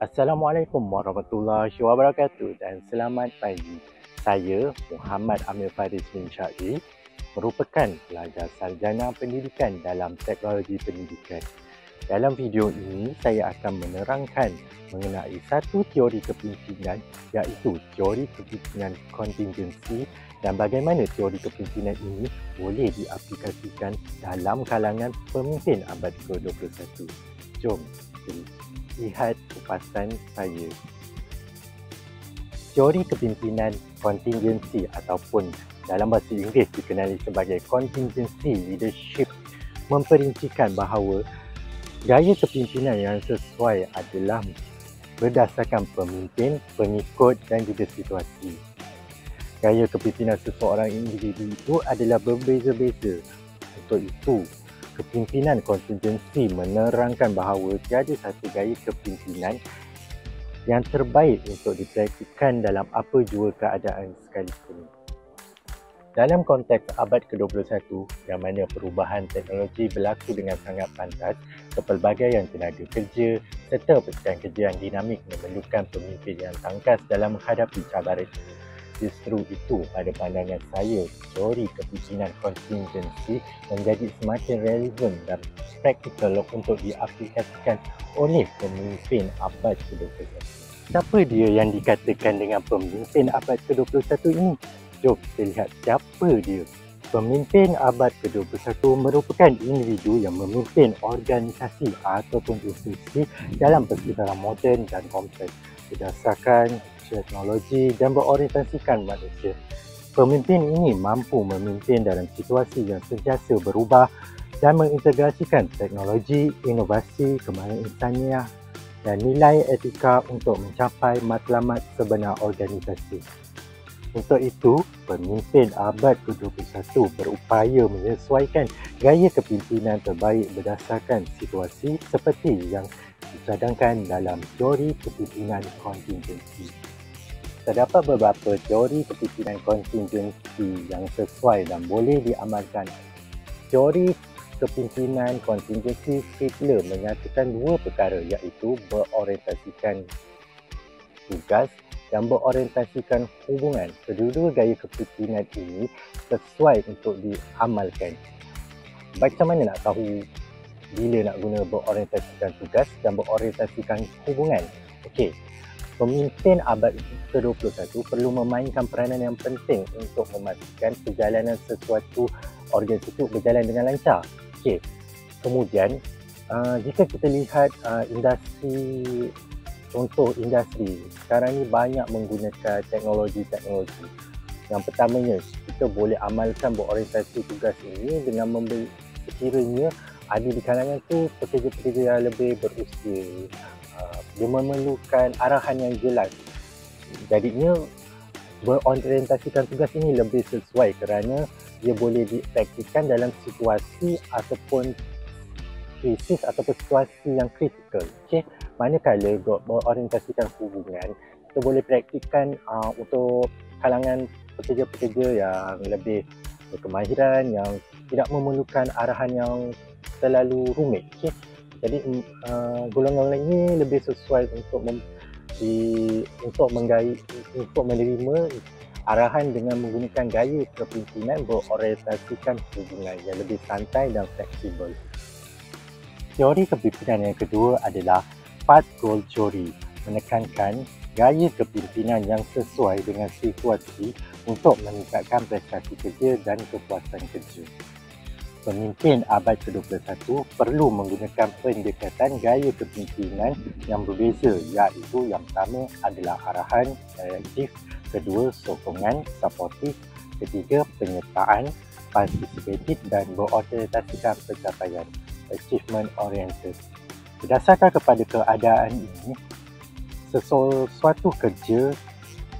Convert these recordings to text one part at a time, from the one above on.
Assalamualaikum warahmatullahi wabarakatuh dan selamat pagi. Saya Muhammad Amir Faris bin Syahri merupakan pelajar sarjana pendidikan dalam teknologi pendidikan. Dalam video ini, saya akan menerangkan mengenai satu teori kepimpinan iaitu teori kepimpinan kontingensi dan bagaimana teori kepimpinan ini boleh diaplikasikan dalam kalangan pemimpin abad ke-21. Jom lihat kupasan saya. Teori kepimpinan kontingensi ataupun dalam bahasa Inggeris dikenali sebagai contingency leadership memperincikan bahawa gaya kepimpinan yang sesuai adalah berdasarkan pemimpin, pengikut dan juga situasi. Gaya kepimpinan seseorang individu itu adalah berbeza-beza. Untuk itu, kepimpinan kontingensi menerangkan bahawa tiada satu gaya kepimpinan yang terbaik untuk dipraktikkan dalam apa jua keadaan sekalipun. Dalam konteks abad ke-21 yang mana perubahan teknologi berlaku dengan sangat pantas, kepelbagaian tenaga kerja serta pesaing kerja yang dinamik memerlukan pemimpin yang tangkas dalam menghadapi cabaran. Justru itu, pada pandangan saya, teori kepimpinan kontingensi menjadi semakin relevan dan praktikal untuk diaplikasikan oleh pemimpin abad ke-21. Siapa dia yang dikatakan dengan pemimpin abad ke-21 ini? Jom kita lihat siapa dia. Pemimpin abad ke-21 merupakan individu yang memimpin organisasi ataupun institusi dalam persekitaran moden dan kompleks berdasarkan teknologi dan berorientasikan manusia. Pemimpin ini mampu memimpin dalam situasi yang sentiasa berubah dan mengintegrasikan teknologi, inovasi, kemahiran insaniah dan nilai etika untuk mencapai matlamat sebenar organisasi. Untuk itu, pemimpin abad ke-21 berupaya menyesuaikan gaya kepimpinan terbaik berdasarkan situasi seperti yang dicadangkan dalam teori kepimpinan kontingensi. Terdapat beberapa teori kepimpinan kontingensi yang sesuai dan boleh diamalkan. Teori kepimpinan kontingensi Fiedler menyatakan dua perkara iaitu berorientasikan tugas dan berorientasikan hubungan. Kedua-dua gaya kepimpinan ini sesuai untuk diamalkan. Macam mana nak tahu bila nak guna berorientasikan tugas dan berorientasikan hubungan? Okey, pemimpin abad ke-21 perlu memainkan peranan yang penting untuk memastikan perjalanan sesuatu organisasi itu berjalan dengan lancar. Okey, kemudian jika kita lihat industri, contoh industri sekarang ni banyak menggunakan teknologi-teknologi. Yang pertamanya, kita boleh amalkan berorientasi tugas ini dengan memberi sekiranya ada di kalangan tu pekerja-pekerja yang lebih berusia. Dia memerlukan arahan yang jelas. Jadinya berorientasikan tugas ini lebih sesuai kerana dia boleh dipraktikkan dalam situasi ataupun krisis ataupun situasi yang kritikal. Okey, manakala berorientasikan hubungan, kita boleh praktikkan untuk kalangan pekerja-pekerja yang lebih berkemahiran, yang tidak memerlukan arahan yang terlalu rumit. Okey, jadi golongan ini lebih sesuai untuk menerima arahan dengan menggunakan gaya kepimpinan berorientasikan hubungan yang lebih santai dan fleksibel. Teori kepimpinan yang kedua adalah Path Goal Theory, menekankan gaya kepimpinan yang sesuai dengan situasi untuk meningkatkan prestasi kerja dan kepuasan kerja. Pemimpin abad ke-21 perlu menggunakan pendekatan gaya kepimpinan yang berbeza, iaitu yang pertama adalah arahan, direktif, kedua sokongan, supportif, ketiga penyertaan, participatif dan berorientasikan pencapaian, achievement oriented. Berdasarkan kepada keadaan ini, sesuatu kerja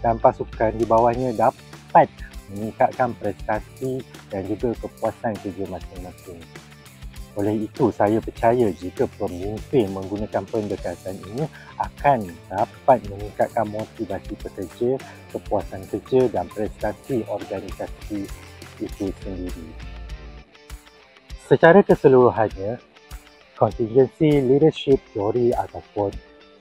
dan pasukan di bawahnya dapat meningkatkan prestasi dan juga kepuasan kerja masing-masing. Oleh itu, saya percaya jika pemimpin menggunakan pendekatan ini akan dapat meningkatkan motivasi pekerja, kepuasan kerja dan prestasi organisasi itu sendiri. Secara keseluruhannya, contingency leadership theory ataupun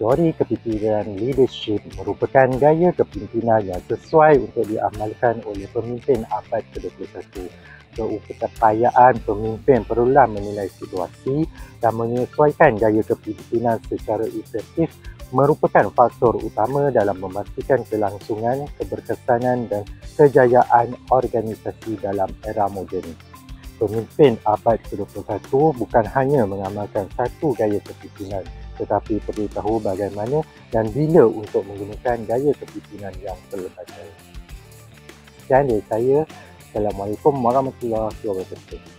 Teori kepimpinan leadership merupakan gaya kepimpinan yang sesuai untuk diamalkan oleh pemimpin abad ke-21. Keupayaan pemimpin perlulah menilai situasi dan menyesuaikan gaya kepimpinan secara efektif merupakan faktor utama dalam memastikan kelangsungan, keberkesanan dan kejayaan organisasi dalam era moden. Pemimpin abad ke-21 bukan hanya mengamalkan satu gaya kepimpinan, tetapi perlu tahu bagaimana dan bila untuk menggunakan gaya kepimpinan yang terlepas. Sekian dari saya. Assalamualaikum warahmatullahi wabarakatuh.